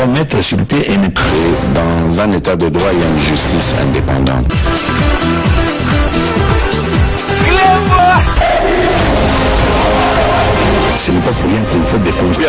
doit mettre sur pied et dans un état de droit, il y a une justice indépendante. Ce n'est pas pour rien qu'il faut des conseils.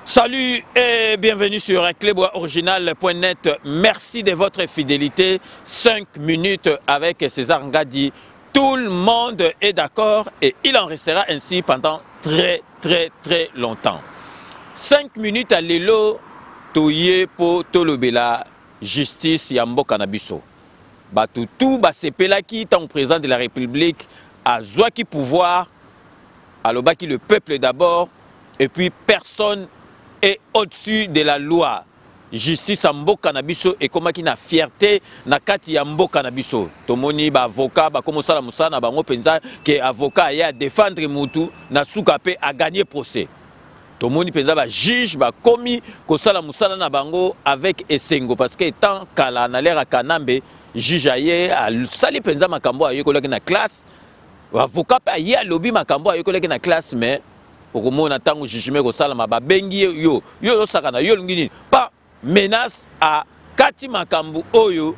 Salut et bienvenue sur cleboisoriginal.net. Merci de votre fidélité. 5 minutes avec César Ngadi. Tout le monde est d'accord et il en restera ainsi pendant très longtemps. 5 minutes à l'élo, toye po tolobela justice yambo canabiso. Batutu basepelaki tant président de la République a zouaki pouvoir, alobaki le peuple d'abord et puis personne est au-dessus de la loi. Justice à mboka na biso et comme qui na fierté na kati ya mboka na biso. Tomoni ba avocat ba komo sala musana bango penza que avocat ya défendre mutu na sukape a gagner procès. Tomoni penza ba juge ba komi ko sala musana na bango avec esengo parce que tant kala na lera kanambe juge aye a sali penza makambo aye ko na classe. Avocat pa aye lobby makambo aye ko na classe mais au moment tango jugement ko sala ba bengi yo sakana yo ngini pas menace à Kati Makambu Oyo,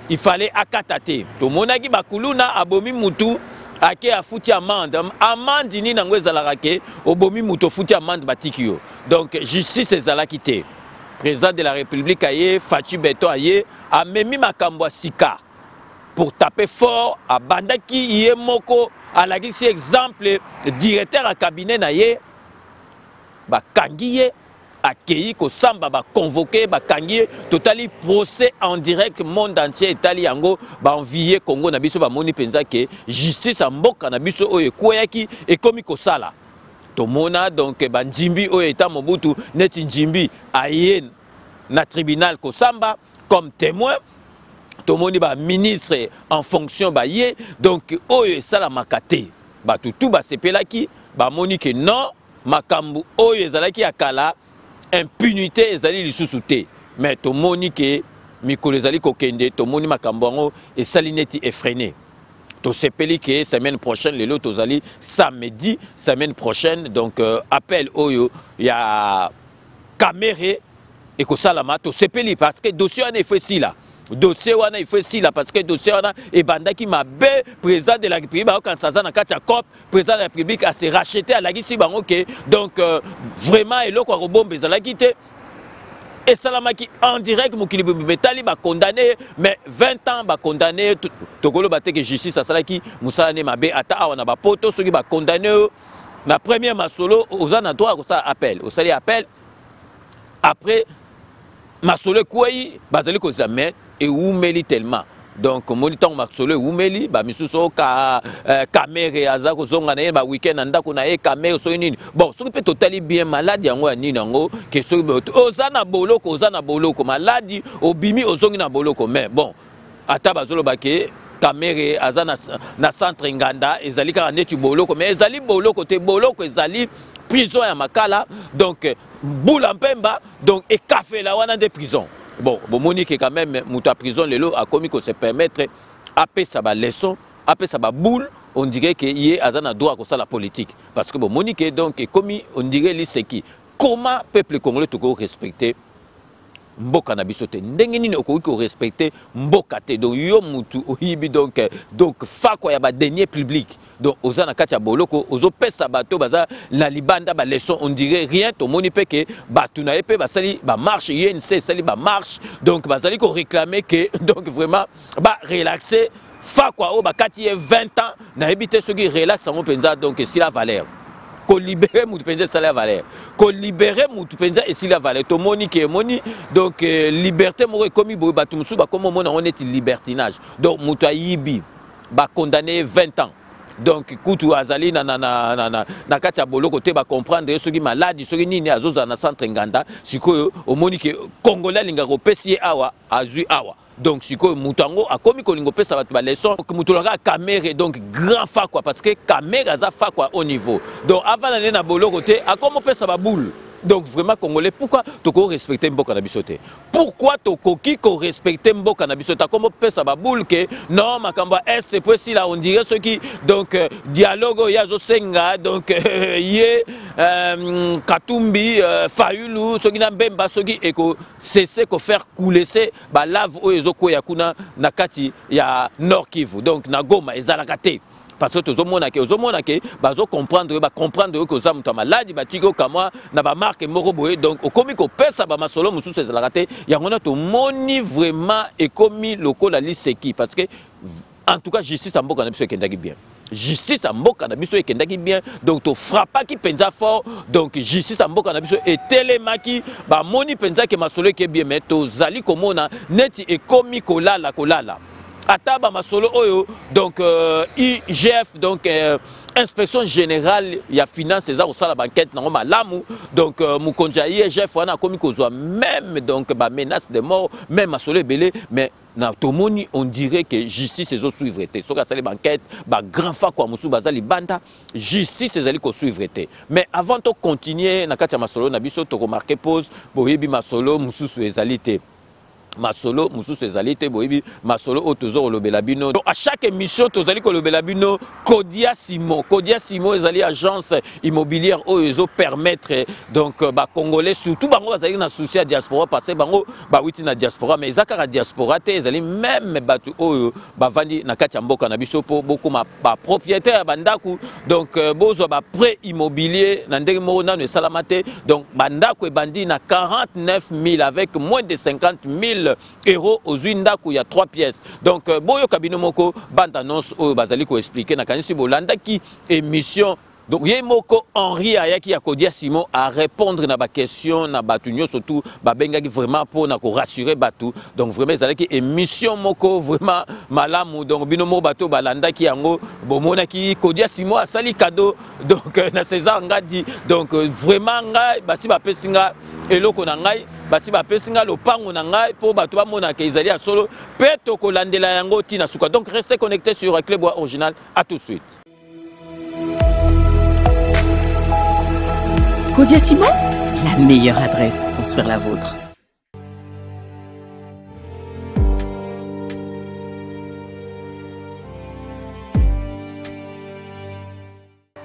il fallait akatate. To monaki bakuluna abomi mutu ake a fouti amende. Amende ni nangwe zalarake obomi mutu fouti amende batikio. Donc justice ezalakite. Président de la République aye Fachi Beto aye a memi Makambu sika pour taper fort à bandaki yé moko à la gisi exemple directeur à cabinet naye ba kangiye accueilli ko samba ba convoqué ba kangié totali procès en direct monde entier Italie yango ba envier Congo na biso ba moni penza ke justice a mboka na biso oyo kweyaki et komi ko sala to mona donc ba njimbi oyo eta Mobutu neti njimbi ayen na tribunal ko samba comme témoin to moni ba ministre en fonction ba yé donc oyo sala makate ba tutu ba sepelaki ba moni ke non makambu oyo ezalaki akala impunité ezali lisusu te mais tomoni ke mikolo ezali kokende tomoni makambo yango esali neti effréné tosepeli ke semaine prochaine lelo tozali samedi semaine prochaine donc appel oyo ya caméré ekosalama tosepeli parce que dossier wana efo esila dossier wana il faut ici là parce que dossier wana et bandaki mabe président de la République quand ça na kati ya COP président de la République a se racheté à la gisi bango ke donc vraiment eloko robombe ezalaki te et salamaki en direct mokili betali ba condamné mais 20 ans ba condamné tokolo bateke justice asalaki musala ne mabe ata awana ba poto soki ba condamné na premier masolo ozana droit ko ça appel osali appel après masolo kwei bazali ko jamais et oumeli tellement donc monitant masolo oumeli ba misuso ka caméra azako zonga na ba weekend ndako na e caméra so nini bon soki peut totali bien malade yango ya nini yango que so ozana boloko maladi obimi ozongi na boloko mais bon ata bazolo bake caméra azana na centre nganda ezali ka neti boloko mais ezali boloko te boloko ezali prison ya makala donc boula mpemba donc et café la wana de prison. Bon, Monique quand même muta prison lelo a commis qu'on se permettre après ça ba leçon, après ça ba boule, on dirait que y a azana droit comme ça la politique parce que bon Monique donc commis on dirait li c'est qui comment peuple congolais tout respecter mboka na biso te ndenge nini okoki ko respecter mboka te donc yo mutu oyibi donc fako ya ba dernier public donc ozana kati ya boloko ozo pesa bato baza la libanda ba leçon on dirait rien to moni pe ke batu na epe basali ba marche INC sali ba marche donc bazali ko réclamer que donc vraiment ba relaxer fako o ba kati 20 ans na ebité soki relax en penza donc si la valeur ko libérer mutu penza salaire valeur ko libérer mutu penza et si la valeur to moni ke moni donc liberté mo komi bo batu musu ba comme mona on est libertinage donc mutu ayibi ba condamné 20 ans donc kutu azali na kati ya boloko te ba comprendre soki maladi soki nini azoza na centre nganda sikoyo omoni ke congolais linga ko pesi awa azui awa donc siko mutango akomi kolingo pesa bat ba leçon mutulanga caméra donc grand fa quoi parce que caméra za fa quoi au niveau donc avant d'aller na bolo côté akomo pesa ba boule. Donc vraiment congolais, pourquoi toko respecter mboka na bisote? Pourquoi toko qui respecter mboka na bisote? Comme pesa ba boule que non makamba est pour si là on dirait ceux qui donc dialogue yazo senga donc yé Katumbi Fayulu ceux qui na bemba ceux qui eko cesser ko faire couler c'est ba lave o ezoko ya kuna na kati ya Nord Kivu donc na Goma ezalaka te. Parce que tout le monde a comprendre que ça muta maladi batiko kamwa na ba marque moroboé donc au comique au pesa ba masolo musu c'est la raté ya ngona to moni vraiment et commis local la liste qui parce que en tout cas justice en mboka na biso ekendaki bien justice en mboka na biso ekendaki bien donc to frappa qui penza fort donc justice en mboka na biso et telemaki ba moni penza ke masolo ke bien mais to zali komona neti e commis kolala Ataba masolo oyo donc IGF donc inspection générale ya finance ça au la banquette na malamu donc mukonja IGF wana komi kozwa même donc ba menace de mort même masolo belé mais na tomoni on dirait que justice ezo suivre té soka sali banquette ba grand fa kwa musu bazali banda justice ezali ko suivre té mais avant de continuer na kati ya masolo na biso to remarquer pause boyebi masolo mususu ezali té Masolo, Moussou Cézalité, Boibi, Masolo, Otozo, Lobelabino. Donc à chaque émission, Tozali, Lobelabino, Kodia Simon, Ezali agence immobilière, Oezo permettre donc bah Congolais, surtout Bango, Bazali, na souci à diaspora, parce que Bango, bah oui, na diaspora, mais Zakara diaspora, Ezali, même Batu, Oyo, bah Vandi, Nakati Amboka, Nabiso, beaucoup ma propriétaire, Bandaku, donc Bozo, bah prêt immobilier, Nandé Mona, ne Salamate, donc Bandaku et Bandi, na 49 000 avec moins de 50 000 euros aux Uindaku, il y a 3 pièces. Donc, Boyo Kabino Moko, bande annonce, Bazali ko expliquer, na kanisi Bolanda qui émission. Donc, Yemoko Henri Ayaki Akodia Simon à répondre à ma question, na batunyo surtout, Babenga qui vraiment pour na rassurer Batu. Donc, vraiment, c'est qui émission Moko vraiment malamu. Donc, Binomo Bato Balanda qui ango, Bomona qui Kodia Simon a sali cadeau. Donc, na César Ngadi. Donc, vraiment, Basi Bapesinga, Eloko Nangai. Basi bapesinga lopango na ngai po bato ba mona ke izali ya solo pe to kolandela yango tina suka. Donc restez connectés sur Clé Bois Original. À tout de suite. Kodia Simon, la meilleure adresse pour construire la vôtre.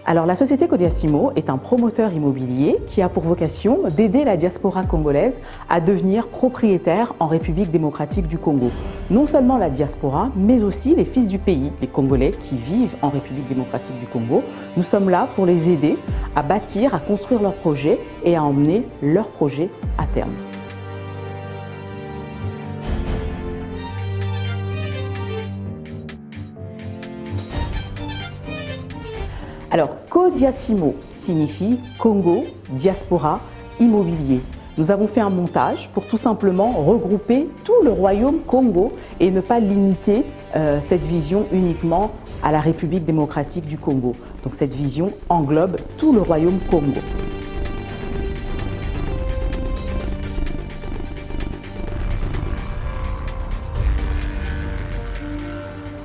Alors, la société Kodia Simon est un promoteur immobilier qui a pour vocation d'aider la diaspora congolaise à devenir propriétaire en République démocratique du Congo. Non seulement la diaspora, mais aussi les fils du pays, les Congolais qui vivent en République démocratique du Congo. Nous sommes là pour les aider à bâtir, à construire leurs projets et à emmener leurs projets à terme. Alors, Kodia Simon signifie Congo, diaspora, immobilier. Nous avons fait un montage pour tout simplement regrouper tout le royaume Congo et ne pas limiter cette vision uniquement à la République démocratique du Congo. Donc cette vision englobe tout le royaume Congo.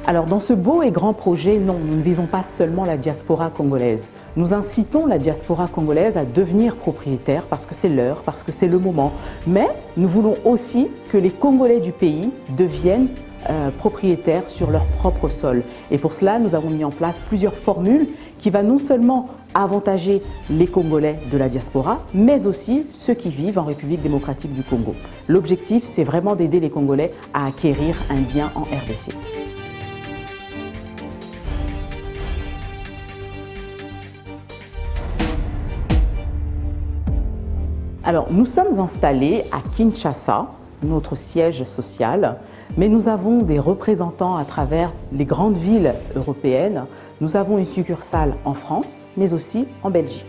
Alors dans ce beau et grand projet, non, nous ne visons pas seulement la diaspora congolaise. Nous incitons la diaspora congolaise à devenir propriétaire parce que c'est l'heure, parce que c'est le moment. Mais nous voulons aussi que les Congolais du pays deviennent propriétaires sur leur propre sol. Et pour cela, nous avons mis en place plusieurs formules qui vont non seulement avantager les Congolais de la diaspora, mais aussi ceux qui vivent en République démocratique du Congo. L'objectif, c'est vraiment d'aider les Congolais à acquérir un bien en RDC. Alors, nous sommes installés à Kinshasa, notre siège social, mais nous avons des représentants à travers les grandes villes européennes. Nous avons une succursale en France, mais aussi en Belgique.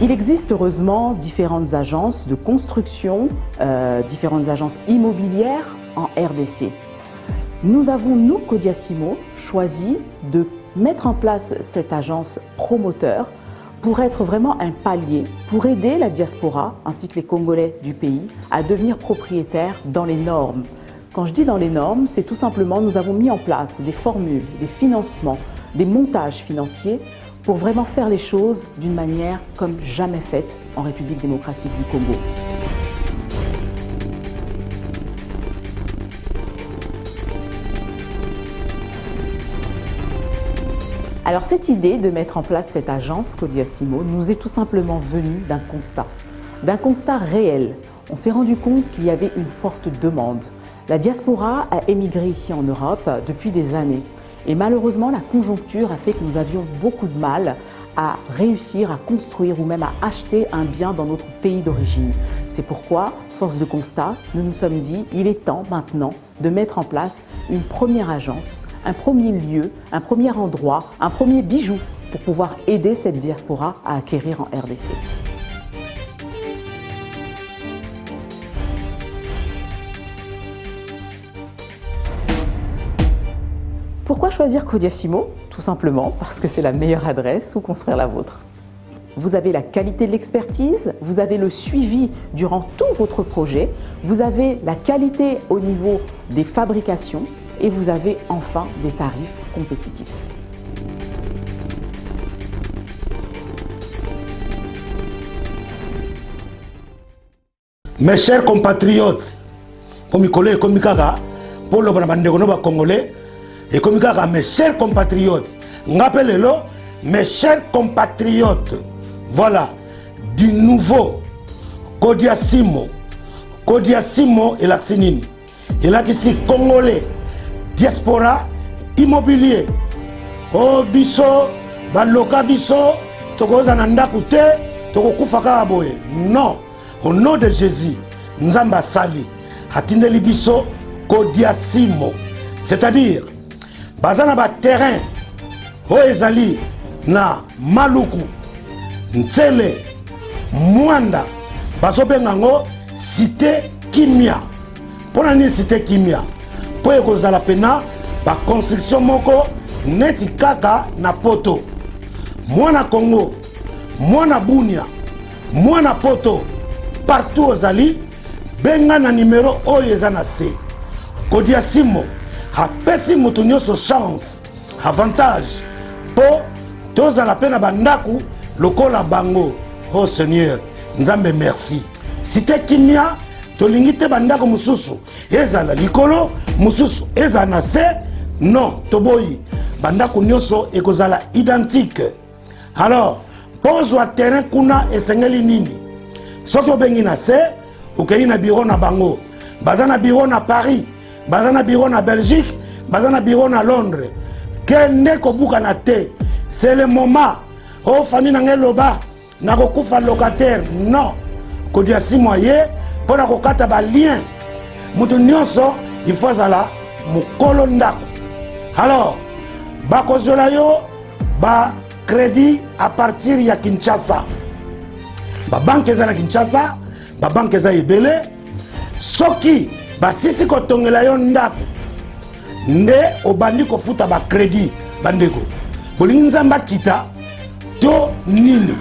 Il existe heureusement différentes agences de construction, différentes agences immobilières en RDC. Nous avons, nous, Kodia Simon, choisi de mettre en place cette agence promoteur pour être vraiment un palier, pour aider la diaspora ainsi que les Congolais du pays à devenir propriétaires dans les normes. Quand je dis dans les normes, c'est tout simplement nous avons mis en place des formules, des financements, des montages financiers pour vraiment faire les choses d'une manière comme jamais faite en République démocratique du Congo. Alors cette idée de mettre en place cette agence Kodiasimo nous est tout simplement venue d'un constat réel. On s'est rendu compte qu'il y avait une forte demande. La diaspora a émigré ici en Europe depuis des années et malheureusement la conjoncture a fait que nous avions beaucoup de mal à réussir à construire ou même à acheter un bien dans notre pays d'origine. C'est pourquoi, force de constat, nous nous sommes dit il est temps maintenant de mettre en place une première agence, un premier lieu, un premier endroit, un premier bijou pour pouvoir aider cette diaspora à acquérir en RDC. Pourquoi choisir Kodiasimo? Tout simplement parce que c'est la meilleure adresse où construire la vôtre. Vous avez la qualité de l'expertise, vous avez le suivi durant tout votre projet, vous avez la qualité au niveau des fabrications et vous avez enfin des tarifs compétitifs. Mes chers compatriotes, comme collègues, comme Kaka, pour le Congolais, et comme Kaka, mes chers compatriotes, rappelez-le, mes chers compatriotes, voilà, du nouveau Kodiasimo, Kodiasimo et la Sinini, et là qui c'est Congolais, diaspora, immobilier, oh biso, baloka biso, toko zananda kute, toko kufaka aboye, non. Au nom de Jésus, Nzamba Sali, Hatindeli Biso, Kodiasimo. C'est-à-dire, bazana ba terrain, Oezali, na Maluku, Ntsele, Mwanda, Basobengango, Cité Kimia. Pour la Cité Kimia, pour ekozala pena, ba construction moko, neti kaka na poto. Mwana Congo, Mwana Bunia, Mwana Poto, partout aux Ali, benga na numéro oyezana C. Kodiasimo, a pesi mutunyo so chance, avantage, po toza la pena bandaku, lokola bango. Oh Seigneur, Nzambe merci. Cité Kimia, tolingite bandako mususu, ezala likolo, mususu ezana C, non, toboyi, bandako nyoso ekozala identique. Alors, pose wa terrain kuna esengeli nini? Soki obengi na se, okei na bureau na bango, baza na bureau na Paris, baza na bureau na Belgique, baza na bureau na Londres. Kende kobuka na te, c'est le moment. Oh famille na ngeloba, na kokufa locataire, non. Kodiasimo ye, pour na kokata ba lien. Mutu nyonso, il faut zala mukolo ndako. Alors, bakozola yo, ba crédit à partir ya Kinshasa. Ba banque eza Kinshasa, ba banque eza ebele, soki ba sisi ko tongela yo ndako nde obandi ko futa ba crédit bandeko. Bolingi Nzamba kita to nini.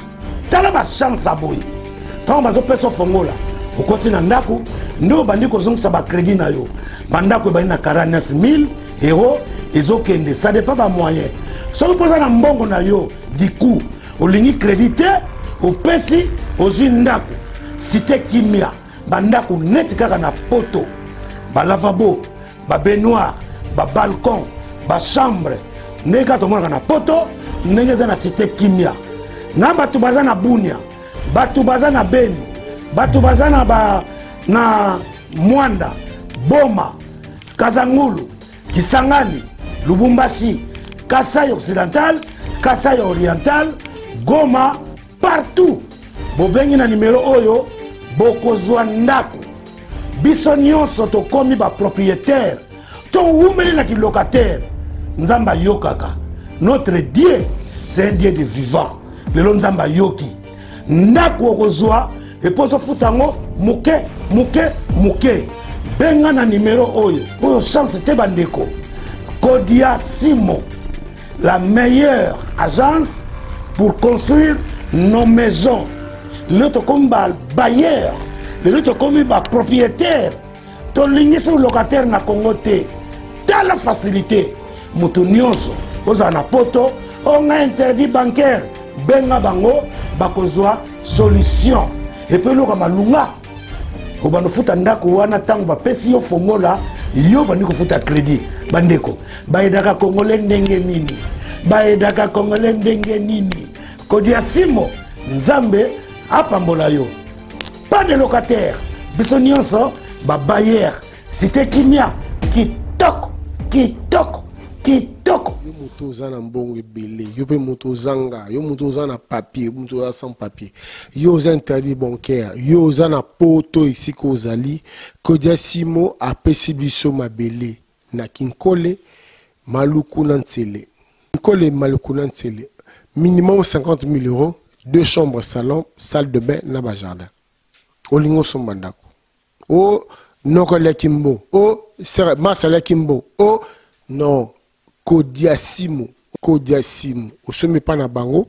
Tala ba chance aboyi. Tant bazo peso fongola, okoti na ndako nde obandi ko zongisa ba crédit na yo. Bandako ebani na 49 000 euros ezokende, ça dépend ba moyen. Soki poza na mbongo na yo du coup, olingi crédité opesi ozwi ndako Cité Kimia bandako neti kaka na poto ba lavabo ba baignoire ba balcon ba chambre ndeka tomona na poto ndenge za na Cité Kimia na batu baza na Bunia batu baza na Beni batu baza na ba na Mwanda Boma Kazangulu Kisangani Lubumbashi Kasai occidental Kasai oriental Goma partout. Bobengi na numéro oyo bokozwa ndako. Biso nyonso tokomi ba propriétaire. To umeli na ki locataire. Nzamba yokaka. Notre Dieu, c'est un Dieu de vivant. Lelo Nzamba yoki. Ndako okozwa eposo futango muke. Benga na numéro oyo. Oyo chance te bandeko. Kodiasimo. la meilleure agence pour construire nos maisons. L'autre comme bailleur, l'autre comme propriétaire. Ton ligne sur locataire na Congo te. T'as la facilité. Mutu nyonso, ozana poto, on a interdit bancaire. Benga bango, bakozwa solution. Et puis l'autre malunga. Obano futa ndako wana tango ba pesi yo fongola, yo bandiko futa crédit. Bandeko, baedaka Congolais ndenge nini? Baedaka Congolais ndenge nini? Kodia Simo, Nzambe, apambola yo. Pas de locataire. Biso nyonso, ba bailleur. Cité Kimia, kitoko, kitoko, kitoko. Yo moto zana mbongo ebele, yo pe moto zanga, yo moto zana papier, moto zana sans papier. Yo za interdit bancaire, yo zana poto ici ko zali, Kodia Simo apesi biso mabele na Kinkole Maluku Nantsele. Kinkole Maluku Nantsele. Minimum 50 000 euros, 2 chambres, salon, salle de bain, naba jardin. Olingo Sombandako. Oh, Nokole Kimbo. Oh, Masala Kimbo. Oh, non. Kodia Simo. Kodia Simo. Au sommet pas na bango.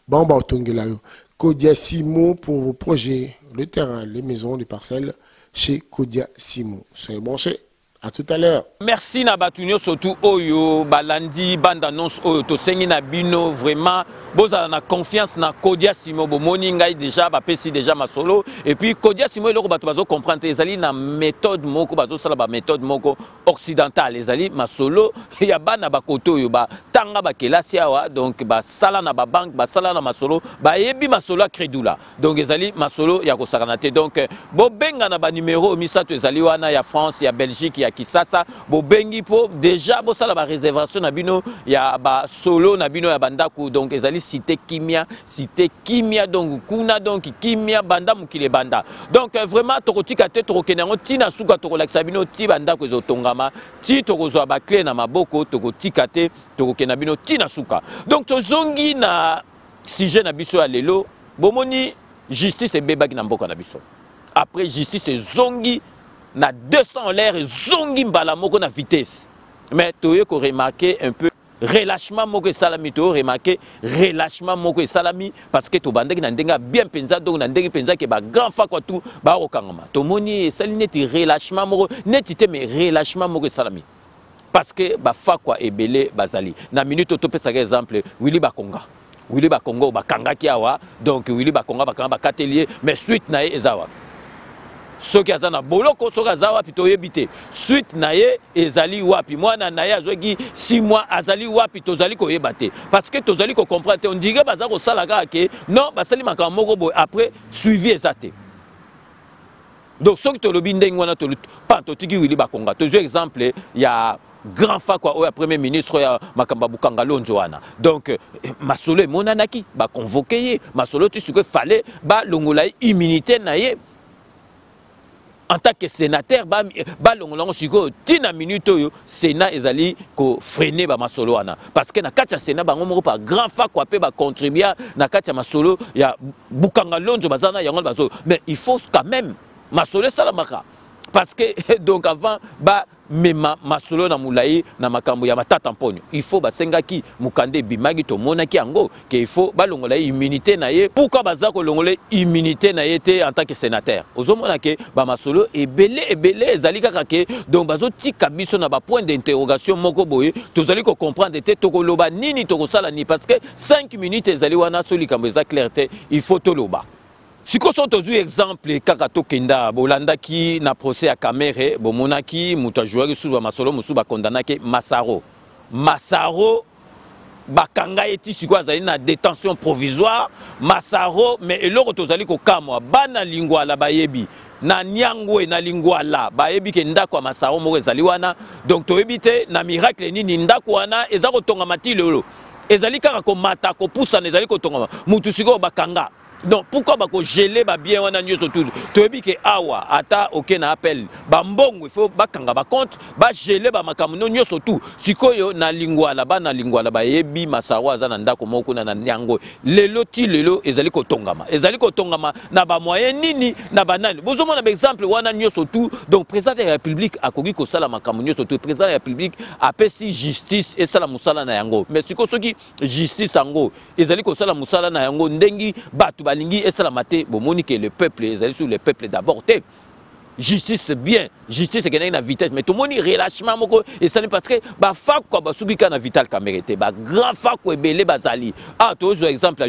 Bamba Otongelayo. Kodia Simo pour vos projets, le terrain, les maisons, les parcelles, chez Kodia Simo. Soyez branchés. À tout à l'heure. Merci Nabatunyo surtout Oyo Balandi bande annonce Oyo Tosengi Nabino vraiment boza na confiance na Kodia Simo bomoni ngai déjà ba pesi déjà ma solo et puis Kodia Simo eloko bato bazo comprendre ezali na méthode moko bazo sala ba méthode moko occidentale ezali ma solo ya bana ba koto yo ba tanga ba kelasi awa donc ba sala na ba banque ba sala na ma solo ba yebi ma solo crédula donc ezali ma solo ya ko sakanate donc bo benga na ba numéro misato ezali wana ya France ya Belgique ya Kisasa bo bengi po déjà bo sala ba réservation na bino ya ba solo na bino ya bandaku donc ezali cité Kimia donc kuna donc Kimia banda mukile banda donc vraiment tokotika te tokokenango tina suka tokolakisa bino ti bandaku ezotongama ti tokozwa ba clé na maboko tokotika te tokokena bino tina suka donc tozongi na sujet na biso ya lelo bomoni justice ebebaki na mboka na biso après justice ezongi na 200 en l'air zongi mbala moko na vitesse mais toye ko remarquer un peu relâchement moko salami to remarquer relâchement moko salami parce que to bandeki na ndenga bien penza donc na ndengi penza ke ba grand fa quoi tout ba okangama to moni sali neti relâchement moko neti te mais relâchement moko salami parce que ba fa quoi ebele bazali na minute to pesa exemple Willy Bakongo bakanga ki awa donc Willy Bakongo bakanga bakatelier mais suite na ezawa soki azana boloko soki azawa pito yebite suite naye ezali wapi mwana naye azoki 6 mois azali wapi tozali ko yebate parce que tozali ko comprendre on dirait baza ko sala ke non basali makambo moko boy après suivi ezate donc soki to lobi ndenge wana to pas to tiki Willy Bakonga to exemple ya grand fa quoi au premier ministre ya makamba bukanga lonzo wana donc masolo monanaki ba convoquer masolo tu ce que fallait ba longola immunité naye en tant que sénateur ba longolongo siko tina minute yo sénat ezali ko freiner ba masolo wana parce que na kati ya sénat bango moko pa grand fa quoi pe ba contribuer na kati ya masolo ya bukanga lonzo bazana yango bazo mais il faut quand même masolo salamaka parce que donc avant ba mema masolo na mulai na makambo ya matata mponyo il faut basengaki mukande bimagi to monaki yango que il faut balongola immunité na ye pourquoi bazako longola immunité na ye te en tant que sénateur ozomona ke ba masolo ebele ezali kaka ke donc bazo tika biso na ba point d'interrogation moko boye tozali ko comprendre te tokoloba nini tokosala ni parce que 5 minutes ezali wana soli kambo eza clarté il faut toloba. Si vous avez un exemple, Kakato Kenda, Bolandaki, na procès à Kamere, Bomonaki, Moutajouari, Souba Masolo, Moussouba Kondanaki, Massaro. Massaro, Bakanga eti sikwa zali na détention provisoire, Massaro, mais eloko tozali ko kamwa, bana lingwa la bayebi, na nyangwe na lingwa la, bayebi ke ndako wa Massaro moko ezali wana, donc toyebite na miracle nini ndako wana ezako tonga mati lolo. Ezali kaka ko mata ko pusa ezali ko tonga mutu siko bakanga. Donc pourquoi bako geler ba bien wana nyoso tout toyebi ke awa ata aucun appel ba mbongo il faut bakanga ba compte ba geler ba makamuno nyoso tout sikoyo na lingwala ba yebi masawa za na ndako moko na nyango lelo ti lelo ezali kotongama na ba moyen nini na banani bozomo na exemple wana nyoso tout donc président de la République akoki ko sala makamuno nyoso tout président de la République apesi justice et sala musala na yango mais siko soki justice yango ezali ko sala musala na yango ndengi batu balingi et salamate bomoni que le peuple ezali sur le peuple d'abord te justice c'est bien justice c'est na vitesse mais tout moni relâchement moko et ça parce que ba fa quoi ba subika na vital camérité ba grand fa ko ebele bazali to exemple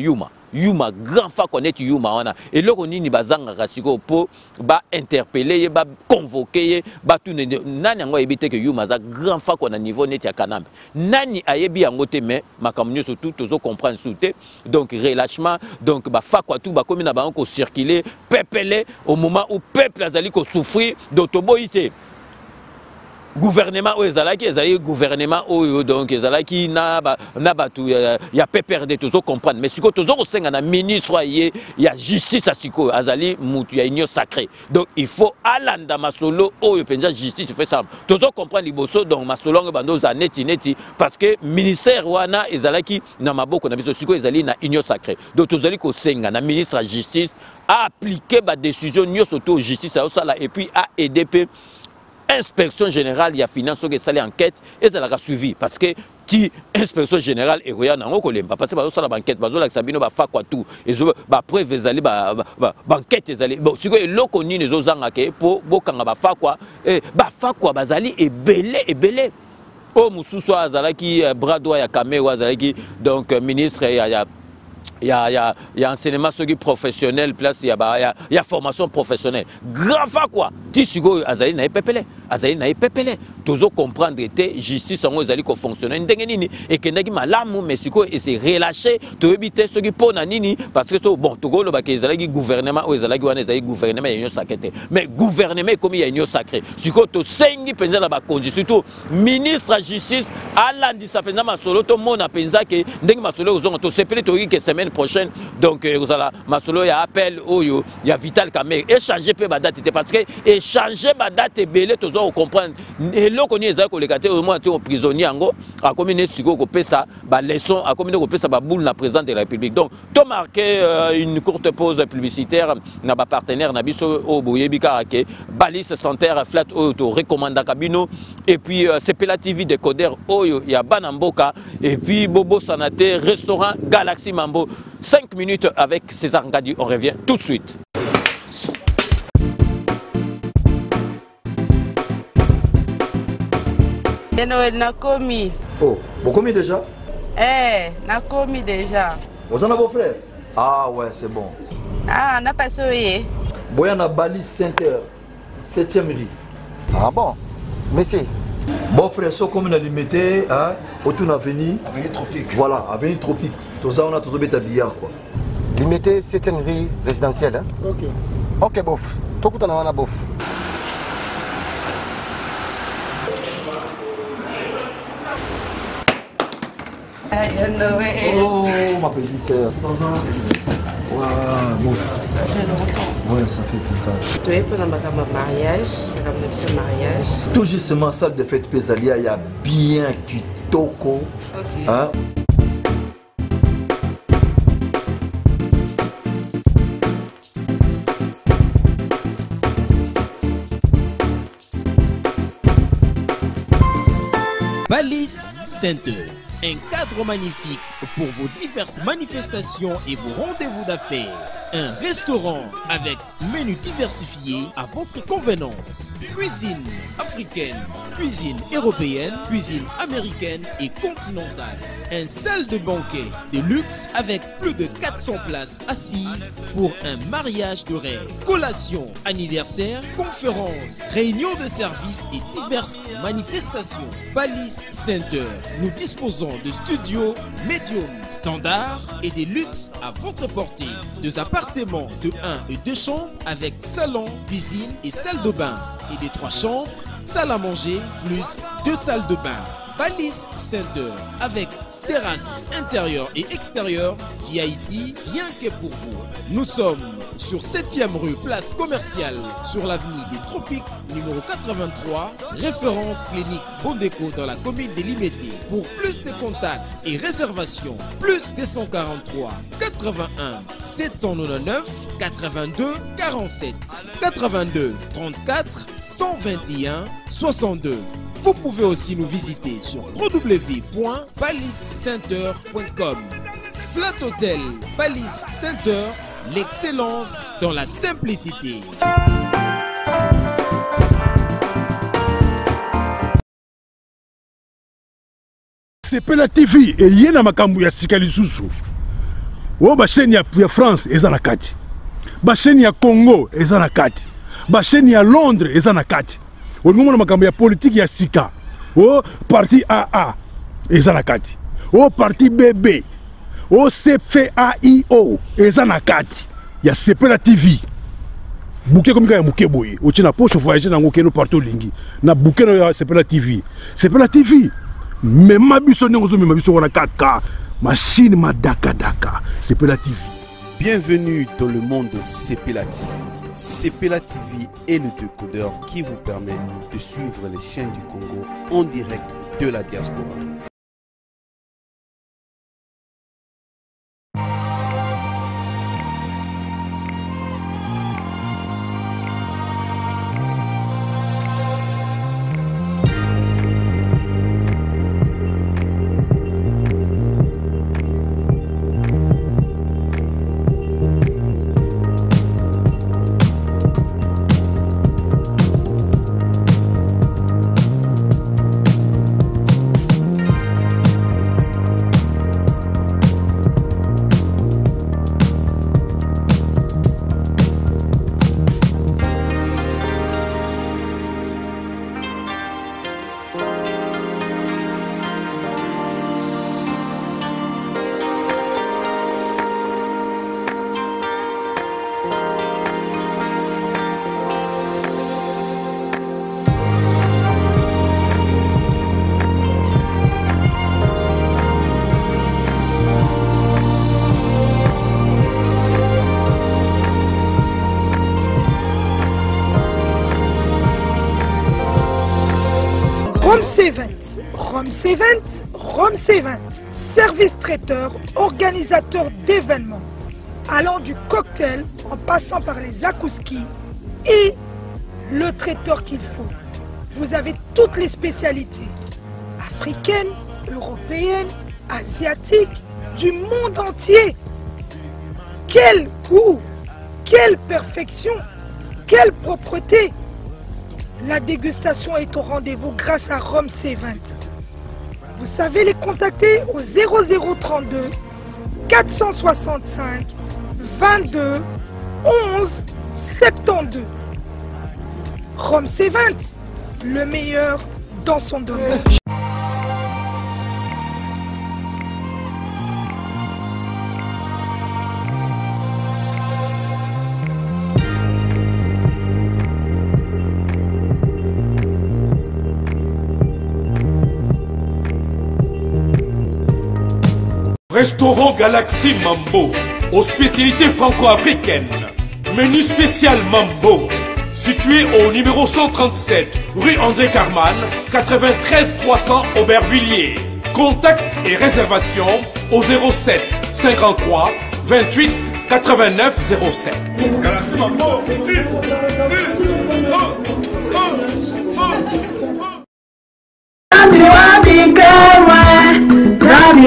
Yuma grand fa connaître Yuma wana et loko nini bazanga kasiko po ba interpeller ba convoquer ba tout nani ngo ebite que Yuma za grand fa ko na niveau net ya kanambe nani ayebi yango te mais makamnyo surtout tozo comprendre souté donc relâchement donc ba fa quoi tout ba comme na ba ko circuler peuple au moment où peuple azali ko souffrir d'autoboité gouvernement ezali gouvernement donc ezalaki na batu ya PPRD tozo comprendre mais siko tozo kosenga na ministre ya justice asiko azali mutu ya union sacrée donc il faut alanda masolo penza justice fait ça tozo comprendre liboso donc masolo bando za neti parce que ministère wana ezalaki na maboko na biso siko ezali na union sacrée donc tozali kosenga na ministre ya justice a appliquer ba décision nyoso to justice a osala et puis a EDP inspection générale, il y a finance qui est enquête et ça l'a suivi parce que qui inspection générale et rien n'a pas parce que ça la enquête parce que Sabino va faire quoi tout et ba preuve ezali ba enquête ezali bon si que lokoni les ozanga ke po bokanga ba fa quoi bazali et belé o mususu azalaki bras droit ya Kamé azalaki donc ministre il y a enseignement professionnel place il y a formation professionnelle grand fa quoi ti sigo azali na epepele tozo comprendre te justice ngo ezali ko fonctionner ndenge nini et que ndaki malamu mais siko et c'est relâché to ebite soki pona nini parce que so bon togolo ba ke ezali gouvernement o ezali wana ezali gouvernement ya union sacrée mais gouvernement comme il y a union sacrée siko to sengi penza la ba condition surtout ministre de justice alandi sa penza masolo to mona penza ke ndenge masolo ozongo to sepele to que semaine prochaine donc vous allez masolo ya appel oyo ya Vital Kamerhe échanger pe ba date parce que échanger ba date belé tozo comprendre eloko ni ezali kolekate au moins to prisonnier yango a communé siko ko pesa ba leçon a communé ko pesa ba boule na président de la République donc to marquer une courte pause publicitaire na ba partenaire na biso o boyebika ke Balis Santerre flat o to recommanda kabino et puis Sepela TV décodeur oyo ya Banamboka et puis Bobo Sanate restaurant Galaxy Mambo 5 minutes avec César Ngadi, on revient tout de suite. Nakomi. Oh, vous commis déjà? Nakomi déjà. Vous en avez vos frères? Ah ouais, c'est bon. Ah, n'a pas soyé. Boyana Bali Center, 7e rue. Ah bon? Monsieur? Bon frère, so comme on a limité, autour de l'avenue. Avenue Tropique. Voilà, avenue Tropique. Tout ça, on a tous bêta billard quoi. Limité 7e rue résidentielle. Hein? Ok. Ok, bof. Tout le monde a bof. Oh, ma petite sœur, ça va? Ouais, bof. Ouais, ça fait tout Tu es pendant ma mariage. Tout justement, salle de fête Pésalia, il y a bien kitoko. Ok. Hein? Balis Center, un cadre magnifique pour vos diverses manifestations et vos rendez-vous d'affaires. Un restaurant avec menu diversifié à votre convenance. Cuisine africaine, cuisine européenne, cuisine américaine et continentale. Un salle de banquet de luxe avec plus de 400 places assises pour un mariage de rêve. Collation, anniversaire, conférences, réunions de services et diverses manifestations. Balis Center. Nous disposons de studios médium standard et des luxes à votre portée. 2 appartements de 1 et 2 chambres avec salon, cuisine et salle de bain. Et des 3 chambres, salle à manger plus 2 salles de bain. Balis Center avec terrasse intérieure et extérieure, VIP, rien que pour vous. Nous sommes sur 7e rue, place commerciale, sur l'avenue des Tropiques, numéro 83, référence clinique Bondéco dans la commune de Limete. Pour plus de contacts et réservations, plus 243 81 799 82 47 82 34 121 62. Vous pouvez aussi nous visiter sur www.paliscenter.com. Flat Hotel Palace Center, l'excellence dans la simplicité. Sepela TV et yena makambu ya sikali susu. O ba chaîne ya France eza na kati. Ba chaîne ya Congo eza na kati. Ba chaîne ya Londres eza na kati. O ngomona makambu ya politique ya sika. O parti AA eza na kati. O parti BB. O CFAIO eza na kati. Ya Sepela TV. Bouquet comme ya muke boye. O tina poche voyager na ngokeno partout lingi. Na bouquet na Sepela TV. Sepela TV. Mais ma biso n'engozo mais ma biso wana 4K machine ma daka Sepela TV. Bienvenue dans le monde de Sepela TV. Sepela TV est le décodeur qui vous permet de suivre les chaînes du Congo en direct de la diaspora. Rome C20, service traiteur, organisateur d'événements, allant du cocktail en passant par les akouski et le traiteur qu'il faut. Vous avez toutes les spécialités, africaines, européennes, asiatiques, du monde entier. Quel goût, quelle perfection, quelle propreté. La dégustation est au rendez-vous grâce à Rome C20. Vous savez les contacter au 0032 465 22 11 72. Rome C20, le meilleur dans son domaine. Restaurant Galaxy Mambo, aux spécialités franco-africaines. Menu spécial Mambo, situé au numéro 137, rue André Carman, 93 300 Aubervilliers. Contact et réservation au 07 53 28 89 07. Galaxy Mambo. Zambi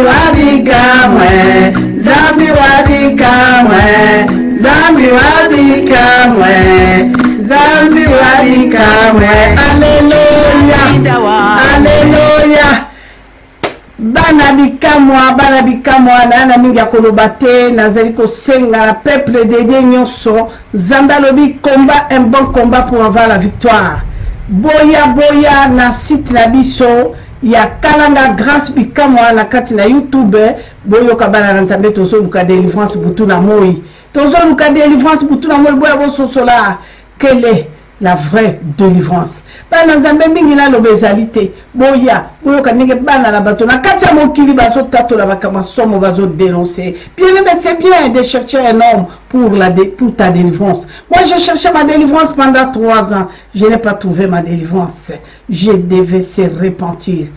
wabikamwe, Zambi wabikamwe, Zambi wabikamwe, Zambi wabikamwe. Alléluia, Alléluia. Bana bikamwa na mingi ya koloba te nazali kosenga na peuple de Dieu nyonso. Nzambe alobi combat un bon combat pour avoir la victoire. Boya na site na biso ya kalanga grâce bikamwa na kati na YouTube boyo kabana na nzambe tozo luka délivrance butu na moi tozo luka délivrance butu na moi boya bo sosola kele la vraie délivrance. Bana nzambe mingi na lobezalité boya boyo kanenge bana la bato na katia mokili bazo tato la bakama somo bazo dénoncer. Bien aimé, c'est bien de chercher un homme pour ta délivrance. Moi je cherchais ma délivrance pendant 3 ans, je n'ai pas trouvé ma délivrance. Je devais se repentir.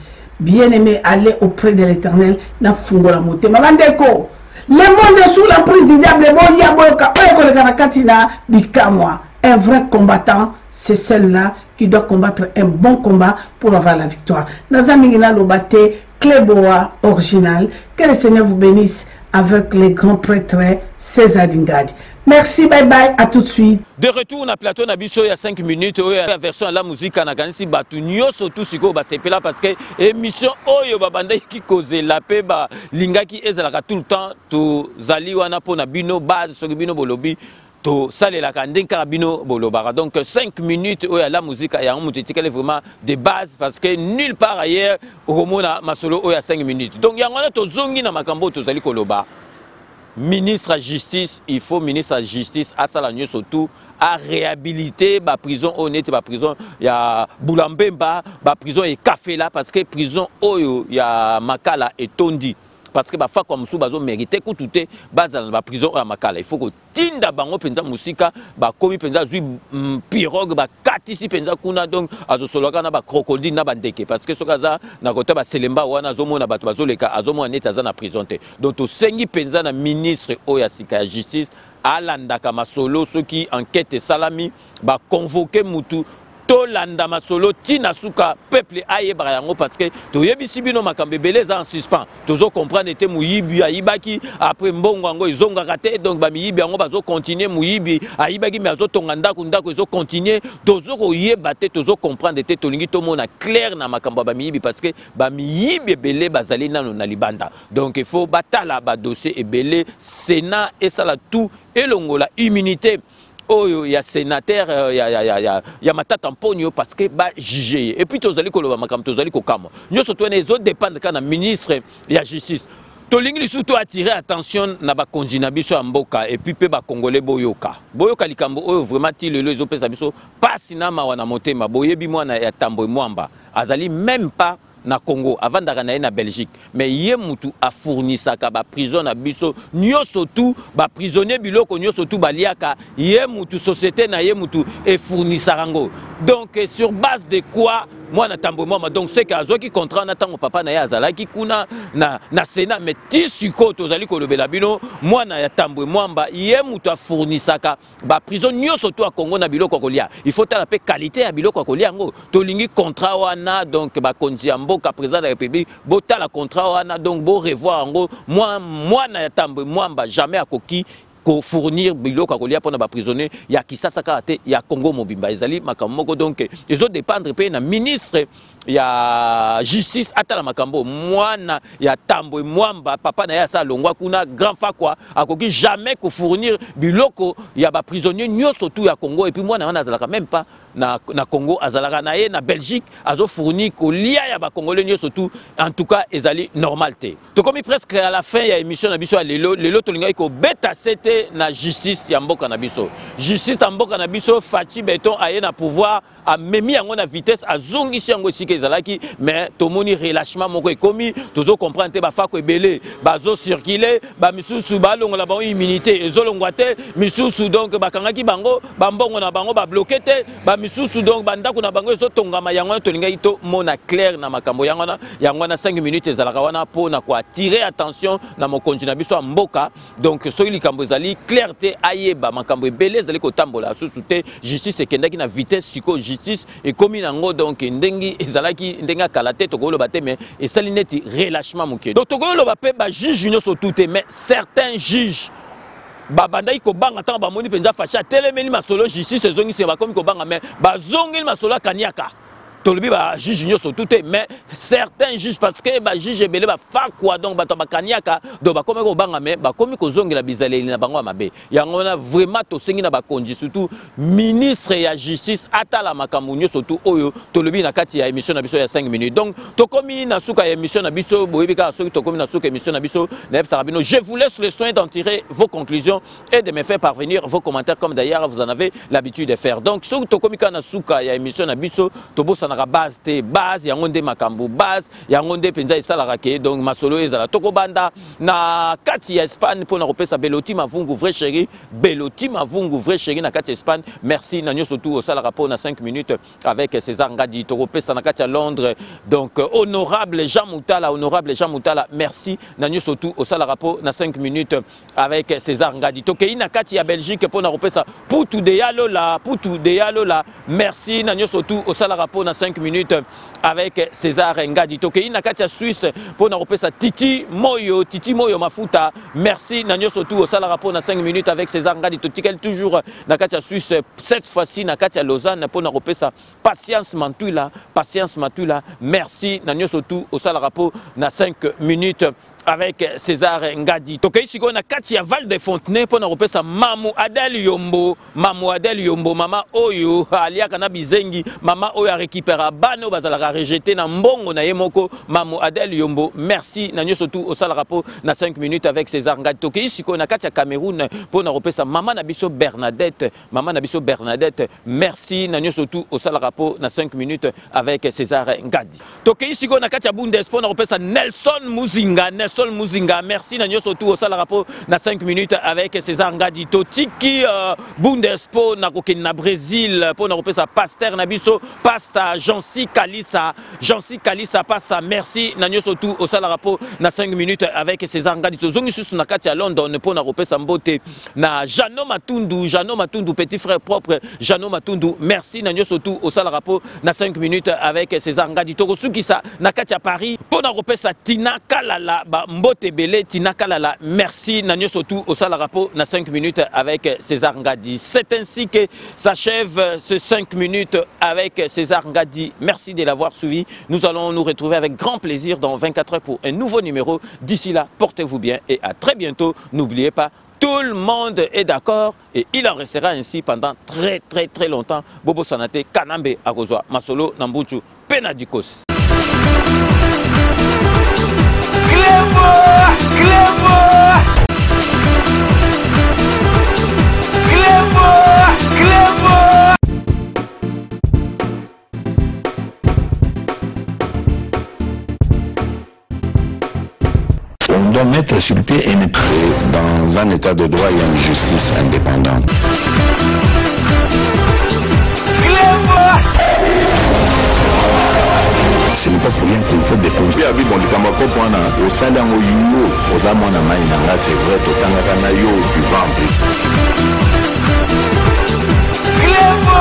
Bien aimé, aller auprès de l'Éternel na fungo la moté. Malandeko, le monde est sous l'emprise du diable. Boya boyoka oyo na katina bikamwa. Un vrai combattant, c'est celle-là qui doit combattre un bon combat pour avoir la victoire. Nazamingina Lobate, Cléboa original. Que le Seigneur vous bénisse avec les grands prêtres César Dingadi. Merci, bye bye, à tout de suite. De retour na plateau na biso il y a 5 minutes, la version à la musique na kanisi batu nyoso tout siko ba sepela parce que émission oyo babanda ki cause la paix ba lingaki ezalaka tout le temps to zali wana pona bino base so bino bolobi. To sale la kandinka bino bolobara. Donc 5 minutes où la musique a un moutétique vraiment de base parce que nulle part ailleurs au mona masolo où il y a 5 minutes. Donc il y a un to zongi na makambo to zali koloba. Ministre de justice, il faut ministre de justice à Salanyo surtout à réhabiliter la prison honnête, la prison il y a Boulambemba, la prison et café là parce que prison oyo il y a Makala et Tondi. Parce que les femmes comme ça, elles méritent que tout est basé dans la prison à Makala. Il faut que tinda bango penza musika, ba komi penza zui pirogue, ba katisi penza kuna donc azo soloka na ba crocodile na ba ndeke parce que sokaza na kota ba selemba wana zomo na bato bazoleka azomo neta za na prison te. Donc to sengi penza na ministre oya sika ya justice alandaka masolo ceux qui enquête salami ba convoquer mutu Tolanda masolo tina suka peuple aye barayango parce que to yebisi bino makambe beleza en suspens tozo comprendre te muyibi ayibaki après mbongo ngo izonga kate donc ba miyibi ngo bazo continuer muyibi ayibaki mais azo tonga ndako ndako izo continuer tozo ko yeba te tozo comprendre te tolingi to mona clair na makambo ba miyibi parce que ba miyibi belé bazali nano na libanda donc il faut batala ba dossier ebelé Sénat et ça la tout et longola immunité. Oh, il y a sénateur, il y a Matata Mpogno parce que bah jugé. Et puis tozali koloba makam tozali kokamo. Nous surtout les autres dépendent quand le ministre il y a justice. Tolingi surtout attirer attention na ba konjina biso mboka et puis pe ba congolais boyoka. Boyoka likambo oyo vraiment ti lelo ezo pesa biso pas na mawana motema boyebi mwana ya tambo mwamba. Azali même pas na Congo avant d'arriver na Belgique mais yé mutu a fourni ça ba prison na biso nyoso tout ba prisonnier biloko nyoso tout baliaka yé mutu société na yé mutu et fourni sarango donc sur base de quoi moi na tambo moi donc c'est que qui contrat na tango papa na ya azala ki kuna na Sénat mais ti siko tozali ko lobela bino moi na ya tambo mwamba yé mutu a fourni ça ba prison nyoso tout a Congo na biloko kolia il faut la paix qualité ya biloko kolia ngo tolingi contrat wana donc ba konzi mboka président de la République bota la contrat wana donc bo revoir en gros moi na tambo mwamba jamais akoki ko fournir biloko kolia pour na ba prisonnier ya Kisasa kate ya Congo mobimba ezali makamoko donc ils ont dépendre pe na ministre ya justice atala makambo mwana ya tambo mwamba papa na ya sa longwa kuna grand fa quoi akoki jamais ko fournir biloko ya ba prisonnier nyoso tout ya Congo et puis mwana wana azalaka même pas na Congo azalaka na ye na Belgique azo fournir ko lia ya ba congolais nyoso tout en tout cas ezali normalité to comme presque à la fin ya émission na biso lelo tolinga ko beta c'était na justice ya mboka na biso justice ya mboka na biso Fachi Beton aye na pouvoir a memi yango na vitesse azongisi yango sika ezalaki mais tomoni relâchement moko ekomi tozo comprendre te ba fa ko ebele bazo circuler ba misusu ba longola ba immunité ezolongwa te misusu donc bakangaki bango ba mbongo na bango ba bloqué te ba misusu donc bandako na bango ezotongama yango tolinga ito mona clair na makambo yango na 5 minutes ezalaka wana po na ko attirer attention na mokonzi na biso mboka donc soki likambo ezali clarté ayeba makambo ebele ezali kotambola susu te justice ekendaki na vitesse siko justice et comme nango donc ndengi ezalaki ndenga kala te tokolo bate mais esali neti relâchement moké donc tokolo ba pe ba juge nyonso tout mais certains juges babandai ko banga tant ba moni penza facha telemeli masolo justice ezongi se ba komi ko banga mais ba zongi masolo kaniaka tolobi ba juge nyoso tout mais certains juges parce que ba juge belé ba fa quoi donc ba to ba kaniaka do ba komi ko banga me ba komi ko zongela bizaleli na bango mabe yango na vraiment to sengi na ba konji surtout ministre ya justice atala makambo nyoso tout oyo tolobi na kati ya émission na biso ya 5 minutes donc to komi na suka ya émission na biso boyebika soki to komi na suka émission na biso na Sarabino. Je vous laisse le soin d'en tirer vos conclusions et de me faire parvenir vos commentaires comme d'ailleurs vous en avez l'habitude de faire. Donc soki to komi ka na suka ya émission na biso to bosa na base te base ya ngonde makambo base ya ngonde penza esalaka ke donc masolo ezala toko banda na kati ya Espagne pour na repesa Beloti Mavungu vrai chéri Beloti Mavungu vrai chéri na kati ya Espagne. Merci na nyoso tout au sala rapport na 5 minutes avec César Ngadi to repesa na kati ya Londres donc honorable Jean Moutala merci na nyoso tout au sala rapport na 5 minutes avec César Ngadi to kei na kati ya Belgique pour na repesa Poutou de Yalola merci na nyoso tout au sala rapport na 5 minutes avec César Ngadi tokei na kati ya Suisse pour na repesa Titi Moyo Mafuta merci na nyoso tout au sala rapport na 5 minutes avec César Ngadi totikel toujours na kati ya Suisse cette fois-ci na kati ya Lausanne pour na repesa Patience Mantula merci na nyoso tout au sala rapport na 5 minutes avec César Ngadi. Tokei siko na kati ya Val de Fontenay pour na repesa Mamu Adel Yombo, mama oyo aliaka na bizengi, mama oyo a récupéra bano bazalaka rejeté na mbongo na yemoko, Mamu Adel Yombo. Merci na nyoso tout au sala rapport na 5 minutes avec César Ngadi. Tokei siko na kati ya Cameroun pour na repesa Mama Nabiso Bernadette, merci na nyoso tout au sala rapport na 5 minutes avec César Ngadi. Tokei siko na kati ya Bundes pour na repesa Nelson Muzinga, merci na nyoso tout au sala rapport na 5 minutes avec César Ngadi. Totiki Bundespo na kokeni na Brésil pour na repesa pasteur Nabiso pasta Jansi Kalisa pasta merci na nyoso tout au sala rapport na 5 minutes avec César Ngadi. Tozongi susu na kati ya London pour na repesa mbote na Jano Matundu petit frère propre Jano Matundu merci na nyoso tout au sala rapport na 5 minutes avec César Ngadi. Tokosukisa na kati ya Paris pour na repesa Tina Kalala Mbote Belé Tina Kalala merci na nyoso tout au sala rapport na 5 minutes avec César Ngadi. C'est ainsi que s'achève ce 5 minutes avec César Ngadi. Merci de l'avoir suivi. Nous allons nous retrouver avec grand plaisir dans 24 heures pour un nouveau numéro. D'ici là, portez-vous bien et à très bientôt. N'oubliez pas, tout le monde est d'accord et il en restera ainsi pendant très longtemps. Bobo Sanate, Kanambe Akozwa, Masolo Nambuchu, Penadikos. On doit mettre sur pied et dans un état de droit et une justice indépendante. Ce n'est pas pour rien qu'il faut des conseils. Abi bon likamako pona au sala ngoyo ozamona mai nanga c'est vrai to tangaka na yo du ventre. Clébo